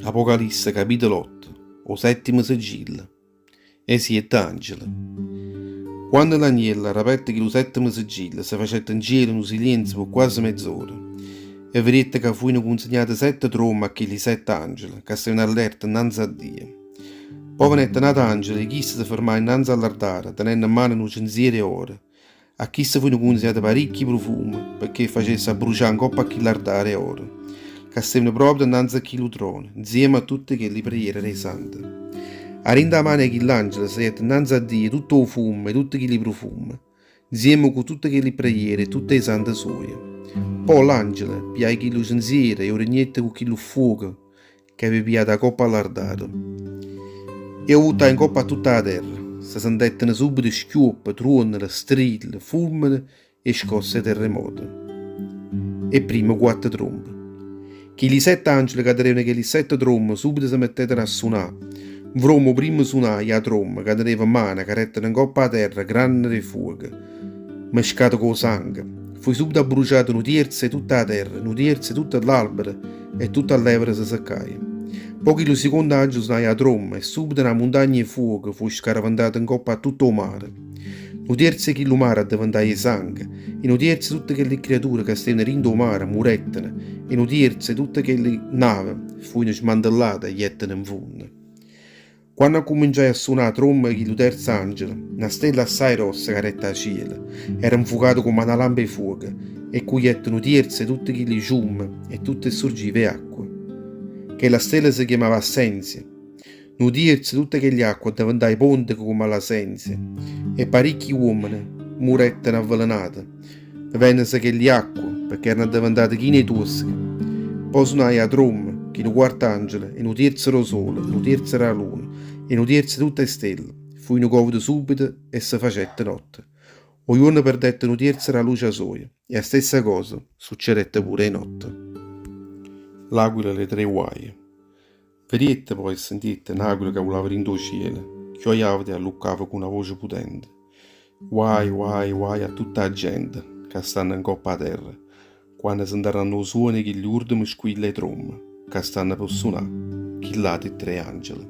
Apocalisse capitolo 8. O settimo sigillo. E siete angeli. Quando l'agnello rapette che lo settimo sigillo si facette in cielo un silenzio per quasi mezz'ora. E vedette che furono consegnate 7 trombe a quegli 7 angeli, che stavano allerta innanzi a Dio. Poi venette un altro angelo e chisse si fermare innanzi all'altare, tenendo in mano un censiere oro. A chi si furono consegnati parecchi profumi, perché facesse bruciare in coppa a quell'altare oro, che stavano proprio innanzi a quel trono, insieme a tutte quelle preghiere dei santi. A rinda mano di quell'angelo si mette innanzi a Dio tutto il fumo e tutti quei profumi, insieme con tutte quelle preghiere e tutte le sante sue. Poi l'angelo piai quello censiere e oregnette con quello fuoco che aveva piato la coppa all'altare. E ho avuto in coppa a tutta la terra. Si sentettero subito schioppi, tuoni, strilli, fulmini e scosse terremoti. E prima 4 trombe. Che gli 7 angeli che tenevano che gli 7 trombe subito si mettettero a suonare. Vromo prima suonare la tromba che teneva in mano, che rettano in coppa a terra, grande di fuoco, mescato con sangue. Fu subito bruciato un terzo e tutta la terra, un terzo e tutto l'albero e tutta l'evra si seccai. Pochi lo secondo angelo suonai la tromba e subito una montagna di fuoco fu scaraventata in coppa a tutto il mare. Un terzo che il mare diventava sangue, e un terzo tutte quelle creature che stavano rindo il mare murettano, e un terzo tutte quelle navi furono smantellate e gettano in fondo. Quando cominciai a suonare la tromba che il terzo angelo, una stella assai rossa che retta a cielo, era infuocato come una lampa di fuoco, e cui gettano un terzo tutte quelle ciume e tutte sorgive acqua. Che la stella si chiamava Assenzia. Un terzo tutte quelle acque diventavano ponte come l'Assenzia, e parecchi uomini murettano avvelenati, bevendose quelle acque perché erano diventate chine tosche. Poi suonai la tromba che il quarto angelo, e un terzo era il sole, un terzo era la luna, e un terzo tutte le stelle. Furono covute subito e si facette notte. Ognuno perdette un terzo la luce sua, e la stessa cosa succedette pure in notte. L'aquila le 3 guai. Vedete poi e sentite un'aquila che volava in due cielo, chioiava e alluccava con una voce potente. Guai, guai, guai a tutta la gente che stanno in coppa a terra, quando sentiranno i suoni che gli ultimi squilla e trombe, che stanno per suonare, chillati 3 angeli.